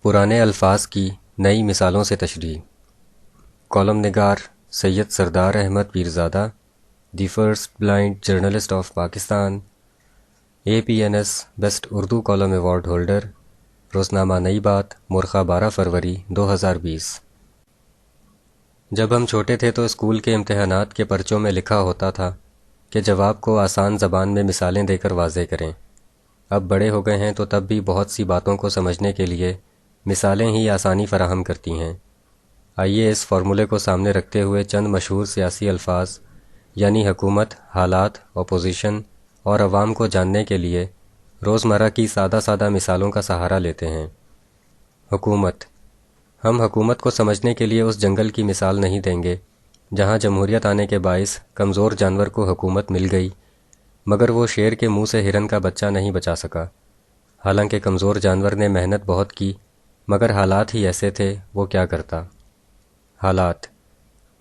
پرانے الفاظ کی نئی مثالوں سے تشریح۔ کالم نگار Syed Sardar Ahmed Pirzada, the first blind journalist of Pakistan, APNS best Urdu column award holder, روزنامہ نئی بات، مورخہ 12 فروری 2020۔ جب ہم چھوٹے تھے تو اسکول کے امتحانات کے پرچوں میں لکھا ہوتا تھا کہ جواب کو آسان زبان میں مثالیں دے کر واضح کریں۔ اب بڑے ہو گئے ہیں تو تب بھی بہت سی باتوں کو سمجھنے کے لیے مثالیں ہی آسانی فراہم کرتی ہیں۔ آئیے اس فارمولے کو سامنے رکھتے ہوئے چند مشہور سیاسی الفاظ یعنی حکومت، حالات، اپوزیشن اور عوام کو جاننے کے لیے روزمرہ کی سادہ مثالوں کا سہارا لیتے ہیں۔ حکومت۔ ہم حکومت کو سمجھنے کے لیے اس جنگل کی مثال نہیں دیں گے جہاں جمہوریت آنے کے باعث کمزور جانور کو حکومت مل گئی، مگر وہ شیر کے منہ سے ہرن کا بچہ نہیں بچا سکا۔ حالانکہ کمزور جانور نے محنت بہت کی، مگر حالات ہی ایسے تھے، وہ کیا کرتا۔ حالات۔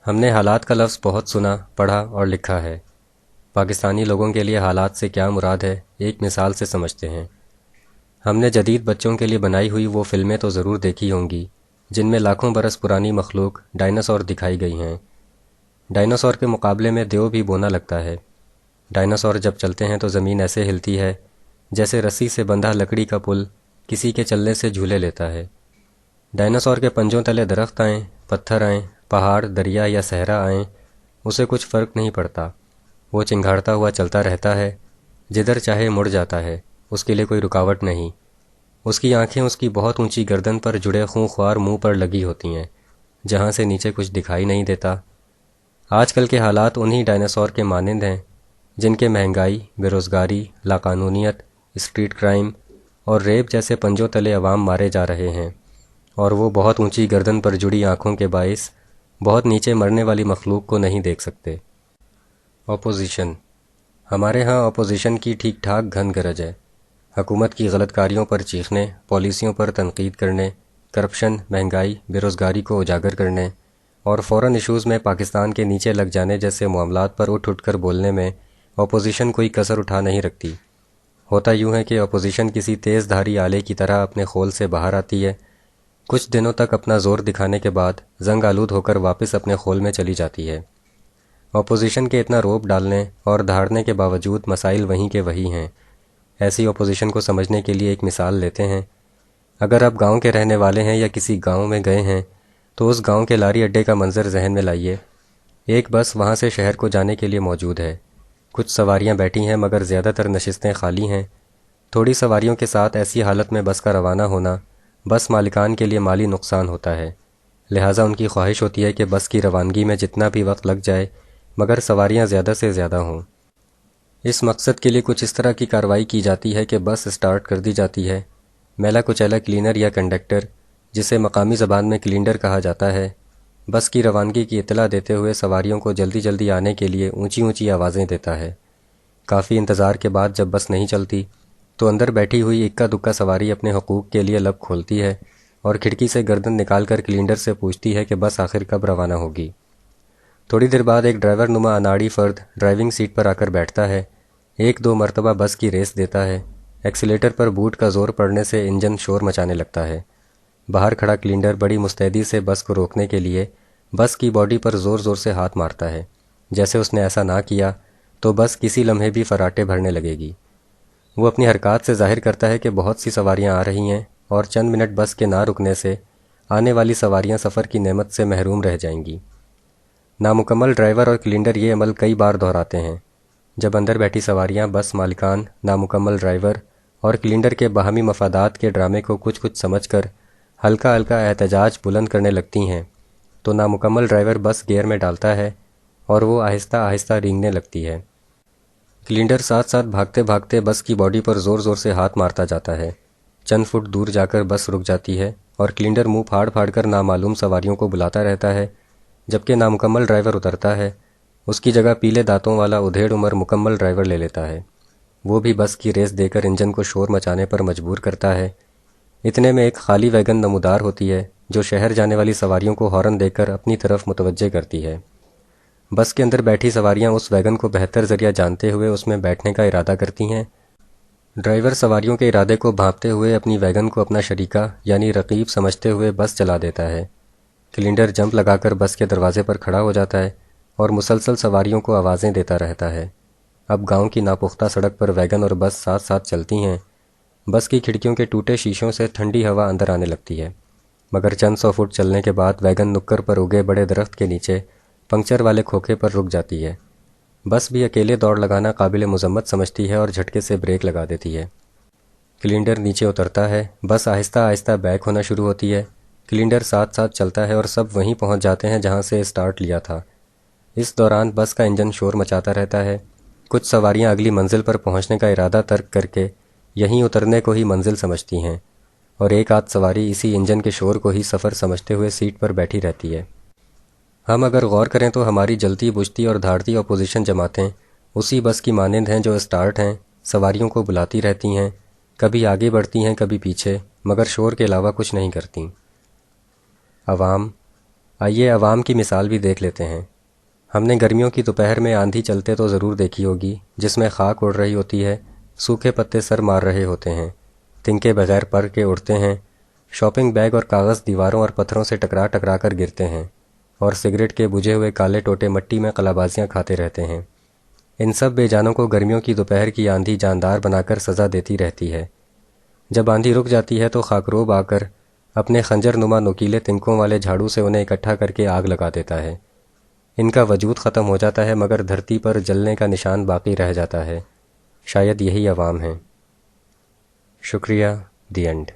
ہم نے حالات کا لفظ بہت سنا، پڑھا اور لکھا ہے۔ پاکستانی لوگوں کے لیے حالات سے کیا مراد ہے، ایک مثال سے سمجھتے ہیں۔ ہم نے جدید بچوں کے لیے بنائی ہوئی وہ فلمیں تو ضرور دیکھی ہوں گی جن میں لاکھوں برس پرانی مخلوق ڈائناسور دکھائی گئی ہیں۔ ڈائناسور کے مقابلے میں دیو بھی بونا لگتا ہے۔ ڈائناسور جب چلتے ہیں تو زمین ایسے ہلتی ہے جیسے رسی سے بندھا لکڑی کا پل کسی کے چلنے سے جھولے لیتا ہے۔ ڈائناسور کے پنجوں تلے درخت آئیں، پتھر آئیں، پہاڑ، دریا یا صحرا آئیں، اسے کچھ فرق نہیں پڑتا۔ وہ چنگھاڑتا ہوا چلتا رہتا ہے، جدھر چاہے مڑ جاتا ہے، اس کے لیے کوئی رکاوٹ نہیں۔ اس کی آنکھیں اس کی بہت اونچی گردن پر جڑے خونخوار منہ پر لگی ہوتی ہیں، جہاں سے نیچے کچھ دکھائی نہیں دیتا۔ آج کل کے حالات انہی ڈائناسور کے مانند ہیں جن کے مہنگائی، بے روزگاری، لاقانونیت، اسٹریٹ کرائم اور ریپ جیسے پنجوں تلے عوام مارے جا رہے ہیں، اور وہ بہت اونچی گردن پر جڑی آنکھوں کے باعث بہت نیچے مرنے والی مخلوق کو نہیں دیکھ سکتے۔ اپوزیشن۔ ہمارے ہاں اپوزیشن کی ٹھیک ٹھاک گھن گرج ہے۔ حکومت کی غلط کاریوں پر چیخنے، پالیسیوں پر تنقید کرنے، کرپشن، مہنگائی، بے روزگاری کو اجاگر کرنے اور فورن ایشوز میں پاکستان کے نیچے لگ جانے جیسے معاملات پر اٹھ کر بولنے میں اپوزیشن کوئی کسر اٹھا نہیں رکھتی۔ ہوتا یوں ہے کہ اپوزیشن کسی تیز دھاری آلے کی طرح اپنے خول سے باہر آتی ہے، کچھ دنوں تک اپنا زور دکھانے کے بعد زنگ آلود ہو کر واپس اپنے خول میں چلی جاتی ہے۔ اپوزیشن کے اتنا روب ڈالنے اور دھاڑنے کے باوجود مسائل وہیں کے وہی ہیں۔ ایسی اپوزیشن کو سمجھنے کے لیے ایک مثال لیتے ہیں۔ اگر آپ گاؤں کے رہنے والے ہیں یا کسی گاؤں میں گئے ہیں تو اس گاؤں کے لاری اڈے کا منظر ذہن میں لائیے۔ ایک بس وہاں سے شہر کو جانے کے لیے موجود ہے۔ کچھ سواریاں بیٹھی ہیں مگر زیادہ تر نشستیں خالی ہیں۔ تھوڑی سواریوں کے ساتھ ایسی حالت میں بس کا روانہ ہونا بس مالکان کے لیے مالی نقصان ہوتا ہے، لہٰذا ان کی خواہش ہوتی ہے کہ بس کی روانگی میں جتنا بھی وقت لگ جائے مگر سواریاں زیادہ سے زیادہ ہوں۔ اس مقصد کے لیے کچھ اس طرح کی کارروائی کی جاتی ہے کہ بس اسٹارٹ کر دی جاتی ہے۔ میلا کچیلا کلینر یا کنڈکٹر، جسے مقامی زبان میں کلینڈر کہا جاتا ہے، بس کی روانگی کی اطلاع دیتے ہوئے سواریوں کو جلدی جلدی آنے کے لیے اونچی آوازیں دیتا ہے۔ کافی انتظار کے بعد جب بس نہیں چلتی تو اندر بیٹھی ہوئی اکا دکا سواری اپنے حقوق کے لیے لب کھولتی ہے اور کھڑکی سے گردن نکال کر کلینڈر سے پوچھتی ہے کہ بس آخر کب روانہ ہوگی۔ تھوڑی دیر بعد ایک ڈرائیور نما اناڑی فرد ڈرائیونگ سیٹ پر آ کر بیٹھتا ہے، 1-2 مرتبہ بس کی ریس دیتا ہے، ایکسیلیٹر پر بوٹ کا زور پڑنے سے انجن شور مچانے لگتا ہے۔ باہر کھڑا کلینڈر بڑی مستعدی سے بس کو روکنے کے لیے بس کی باڈی پر زور سے ہاتھ مارتا ہے، جیسے اس نے ایسا نہ کیا تو بس کسی لمحے بھی فراٹے بھرنے لگے گی۔ وہ اپنی حرکات سے ظاہر کرتا ہے کہ بہت سی سواریاں آ رہی ہیں اور چند منٹ بس کے نہ رکنے سے آنے والی سواریاں سفر کی نعمت سے محروم رہ جائیں گی۔ نامکمل ڈرائیور اور کلینڈر یہ عمل کئی بار دہراتے ہیں۔ جب اندر بیٹھی سواریاں بس مالکان، نامکمل ڈرائیور اور کلینڈر کے باہمی مفادات کے ڈرامے کو کچھ سمجھ کر ہلکا احتجاج بلند کرنے لگتی ہیں تو نامکمل ڈرائیور بس گیئر میں ڈالتا ہے اور وہ آہستہ رینگنے لگتی ہے۔ کلینڈر ساتھ بھاگتے بھاگتے بس کی باڈی پر زور سے ہاتھ مارتا جاتا ہے۔ چند فٹ دور جا کر بس رک جاتی ہے اور کلینڈر منہ پھاڑ کر نامعلوم سواریوں کو بلاتا رہتا ہے، جبکہ نامکمل ڈرائیور اترتا ہے۔ اس کی جگہ پیلے دانتوں والا ادھیڑ عمر مکمل ڈرائیور لے لیتا ہے۔ وہ بھی بس کی ریس دے کر انجن کو شور مچانے پر مجبور کرتا ہے۔ اتنے میں ایک خالی ویگن نمودار ہوتی ہے جو شہر جانے والی سواریوں کو ہارن دے کر اپنی طرف متوجہ کرتی ہے۔ بس کے اندر بیٹھی سواریاں اس ویگن کو بہتر ذریعہ جانتے ہوئے اس میں بیٹھنے کا ارادہ کرتی ہیں ڈرائیور سواریوں کے ارادے کو بھانپتے ہوئے اپنی ویگن کو اپنا شریکہ یعنی رقیب سمجھتے ہوئے بس چلا دیتا ہے۔ کلنڈر جمپ لگا کر بس کے دروازے پر کھڑا ہو جاتا ہے اور مسلسل سواریوں کو آوازیں دیتا رہتا ہے۔ اب گاؤں کی ناپختہ سڑک پر ویگن اور بس ساتھ ساتھ چلتی ہیں۔ بس کی کھڑکیوں کے ٹوٹے شیشوں سے ٹھنڈی ہوا اندر آنے لگتی ہے، مگر چند سو فٹ چلنے کے بعد ویگن نکر پر اگے بڑے درخت کے نیچے پنکچر والے کھوکھے پر رک جاتی ہے۔ بس بھی اکیلے دوڑ لگانا قابل مذمت سمجھتی ہے اور جھٹکے سے بریک لگا دیتی ہے۔ کلنڈر نیچے اترتا ہے، بس آہستہ آہستہ بیک ہونا شروع ہوتی ہے۔ کلنڈر ساتھ ساتھ چلتا ہے اور سب وہیں پہنچ جاتے ہیں جہاں سے اسٹارٹ لیا تھا۔ اس دوران بس کا انجن شور مچاتا رہتا ہے۔ کچھ سواریاں اگلی منزل پر پہنچنے کا ارادہ ترک کر کے یہیں اترنے کو ہی منزل سمجھتی ہیں، اور ایک آدھ سواری اسی انجن کے شور کو ہی سفر سمجھتے ہوئے سیٹ پر بیٹھی رہتی ہے۔ ہم اگر غور کریں تو ہماری جلتی بجھتی اور دھاڑتی اپوزیشن جماعتیں اسی بس کی مانند ہیں جو اسٹارٹ ہیں، سواریوں کو بلاتی رہتی ہیں، کبھی آگے بڑھتی ہیں کبھی پیچھے، مگر شور کے علاوہ کچھ نہیں کرتیں۔ عوام، آئیے عوام کی مثال بھی دیکھ لیتے ہیں۔ ہم نے گرمیوں کی دوپہر میں آندھی چلتے تو ضرور دیکھی ہوگی، جس میں خاک اڑ رہی ہوتی ہے، سوکھے پتے سر مار رہے ہوتے ہیں، تنکے بغیر پر کے اڑتے ہیں، شاپنگ بیگ اور کاغذ دیواروں اور پتھروں سے ٹکرا ٹکرا کر گرتے ہیں، اور سگریٹ کے بجھے ہوئے کالے ٹوٹے مٹی میں قلابازیاں کھاتے رہتے ہیں۔ ان سب بے جانوں کو گرمیوں کی دوپہر کی آندھی جاندار بنا کر سزا دیتی رہتی ہے۔ جب آندھی رک جاتی ہے تو خاکروب آ کر اپنے خنجر نما نوکیلے تنکوں والے جھاڑو سے انہیں اکٹھا کر کے آگ لگا دیتا ہے۔ ان کا وجود ختم ہو جاتا ہے مگر دھرتی پر جلنے کا نشان باقی رہ جاتا ہے۔ شاید یہی عوام ہیں۔ شکریہ، دی اینڈ۔